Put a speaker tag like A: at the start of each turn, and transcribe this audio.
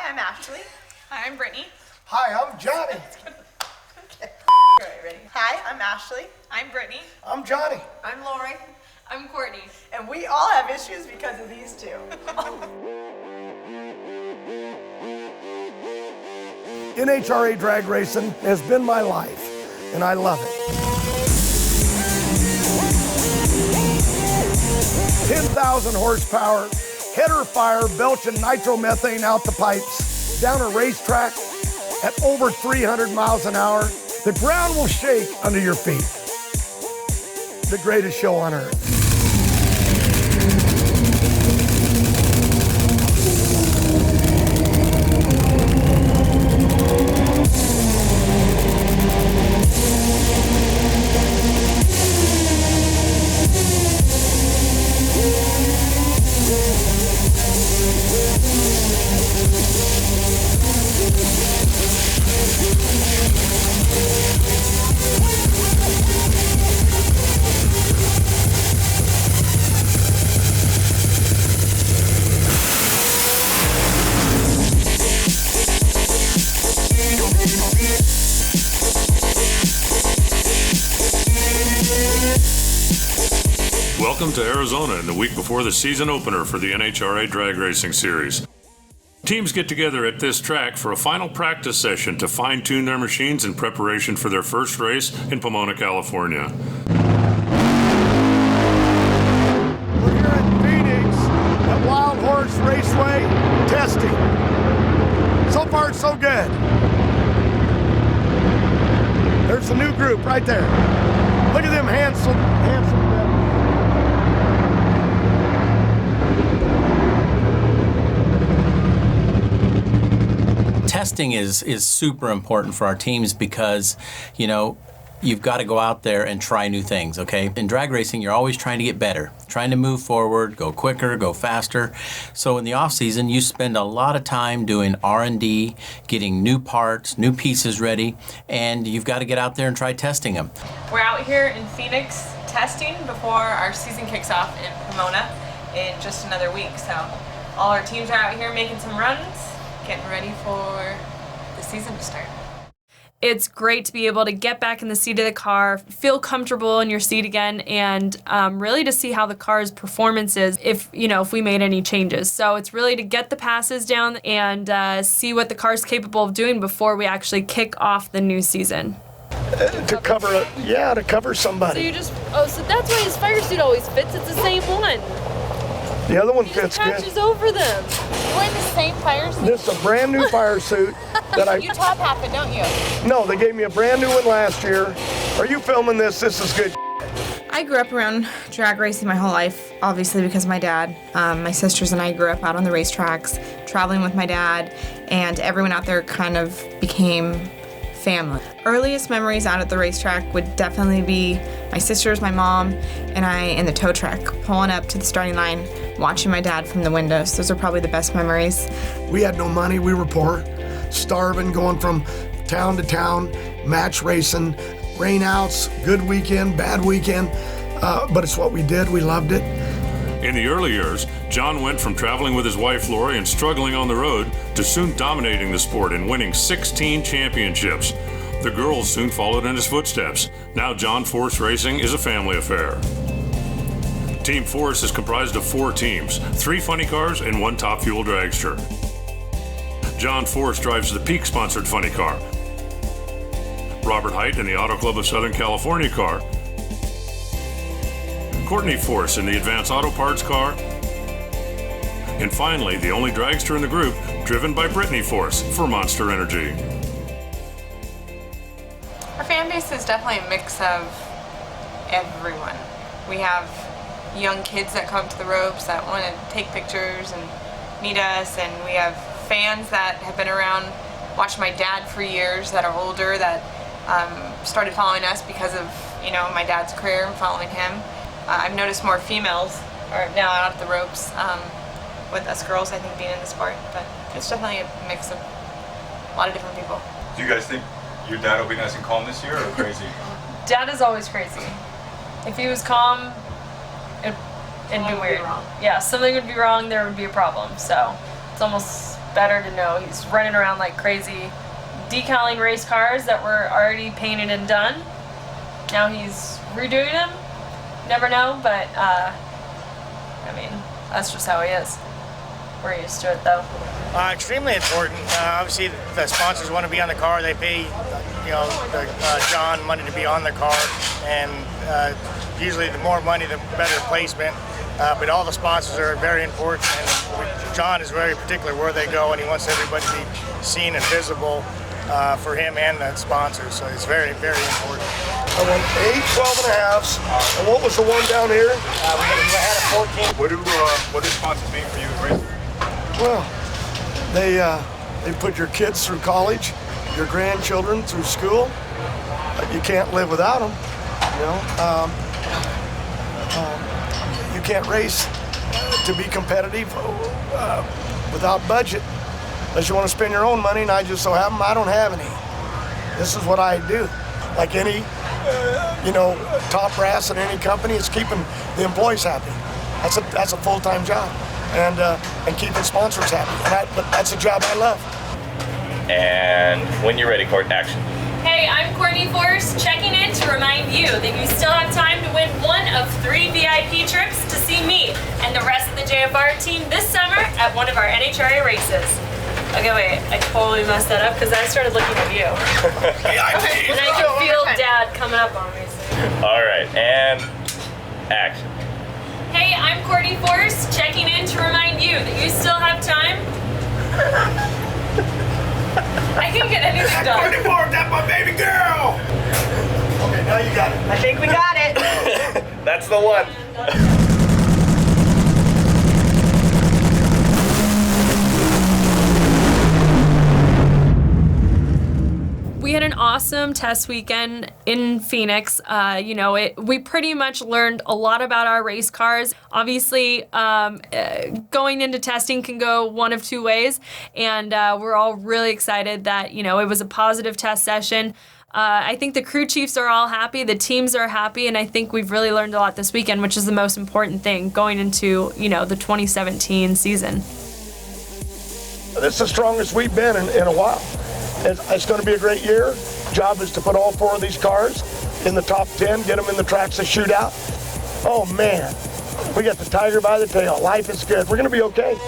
A: Hi, I'm Ashley.
B: Hi, I'm Brittany.
C: Hi, I'm Johnny.
A: Okay. All right, ready? Hi, I'm Ashley.
B: I'm Brittany.
C: I'm Johnny.
A: I'm Lori.
B: I'm Courtney.
A: And we all have issues because of these two.
C: NHRA drag racing has been my life, and I love it. 10,000 horsepower, header fire belching nitromethane out the pipes, down a racetrack at over 300 miles an hour. The ground will shake under your feet. The greatest show on earth.
D: Welcome to Arizona in the week before the season opener for the NHRA Drag Racing Series. Teams get together at this track for a final practice session to fine-tune their machines in preparation for their first race in Pomona, California.
C: We're here in Phoenix at Wild Horse Raceway, testing. So far, so good. There's the new group right there. Look at them handsome men.
E: Testing is super important for our teams because, you know, you've got to go out there and try new things, okay? In drag racing, you're always trying to get better, trying to move forward, go quicker, go faster. So in the off season, you spend a lot of time doing R&D, getting new parts, new pieces ready, and you've got to get out there and try testing them.
B: We're out here in Phoenix testing before our season kicks off in Pomona in just another week. So all our teams are out here making some runs, getting ready for the season to start.
F: It's great to be able to get back in the seat of the car, feel comfortable in your seat again, and really to see how the car's performance is if we made any changes. So it's really to get the passes down and see what the car's capable of doing before we actually kick off the new season.
C: To cover somebody.
G: So that's why his fire suit always fits. It's the same one.
C: The other one
G: He
C: fits
G: just
C: good.
G: patches over them.
H: We're in the same fire suit.
C: This is a brand new fire suit that
H: You top half it, don't you?
C: No, they gave me a brand new one last year. Are you filming this? This is good.
I: I grew up around drag racing my whole life, obviously because of my dad. My sisters and I grew up out on the racetracks, traveling with my dad, and everyone out there kind of became family. Earliest memories out at the racetrack would definitely be my sisters, my mom, and I in the tow truck, pulling up to the starting line, watching my dad from the windows. Those are probably the best memories.
C: We had no money. We were poor, starving, going from town to town, match racing, rainouts, good weekend, bad weekend, but it's what we did. We loved it.
D: In the early years, John went from traveling with his wife Lori and struggling on the road to soon dominating the sport and winning 16 championships. The girls soon followed in his footsteps. Now John Force Racing is a family affair. Team Force is comprised of 4 teams, 3 funny cars and 1 top fuel dragster. John Force drives the Peak-sponsored funny car. Robert Height in the Auto Club of Southern California car. Courtney Force in the Advanced Auto Parts car. And finally, the only dragster in the group, driven by Brittany Force for Monster Energy.
B: Our fan base is definitely a mix of everyone. We have young kids that come up to the ropes that want to take pictures and meet us, and we have fans that have been around watching my dad for years that are older that started following us because of my dad's career and following him. I've noticed more females are now out at the ropes with us girls, I think, being in the sport, but it's definitely a mix of a lot of different people.
J: Do you guys think your dad will be nice and calm this year, or crazy?
F: Dad is always crazy. If he was calm, it'd be weird. Yeah, something would be wrong, there would be a problem. So it's almost better to know. He's running around like crazy, decaling race cars that were already painted and done. Now he's redoing them. Never know, but I mean, that's just how he is. We're used to it though.
K: Extremely important. Obviously, the sponsors want to be on the car. They pay, John money to be on the car, and usually the more money, the better placement. But all the sponsors are very important, and John is very particular where they go, and he wants everybody to be seen and visible for him and the sponsors. So it's very, very important.
C: I won 8 12.5s. And what was the one down here?
K: We had a 14.
J: What do sponsors mean for you as racers?
C: Well, they put your kids through college, your grandchildren through school. You can't live without them. You can't race to be competitive without budget unless you want to spend your own money, and I just so happen I don't have any. This is what I do. Like any top brass in any company, it's keeping the employees happy. That's a full-time job, and keeping sponsors happy. But that's a job I love.
L: And when you're ready, Court, action.
F: Hey, I'm Courtney Force, checking in to remind you that you still have time to win one of 3 VIP trips to see me and the rest of the JFR team this summer at one of our NHRA races. Okay, wait, I totally messed that up because I started looking at you. And I can feel Dad coming up on me. So.
L: All right, and action.
F: Hey, I'm Courtney Force, checking in to remind you that you still have time. I can't get anything done.
C: Courtney Force, that's my baby girl! Okay, now you got it.
A: I think we got it.
L: That's the one.
F: We had an awesome test weekend in Phoenix. We pretty much learned a lot about our race cars. Obviously, going into testing can go one of 2 ways, and we're all really excited that, it was a positive test session. I think the crew chiefs are all happy, the teams are happy, and I think we've really learned a lot this weekend, which is the most important thing going into, the 2017 season.
C: This is the strongest we've been in a while. It's going to be a great year. Job is to put all 4 of these cars in the top 10, get them in the tracks of shootout. Oh man, we got the tiger by the tail. Life is good. We're going to be okay.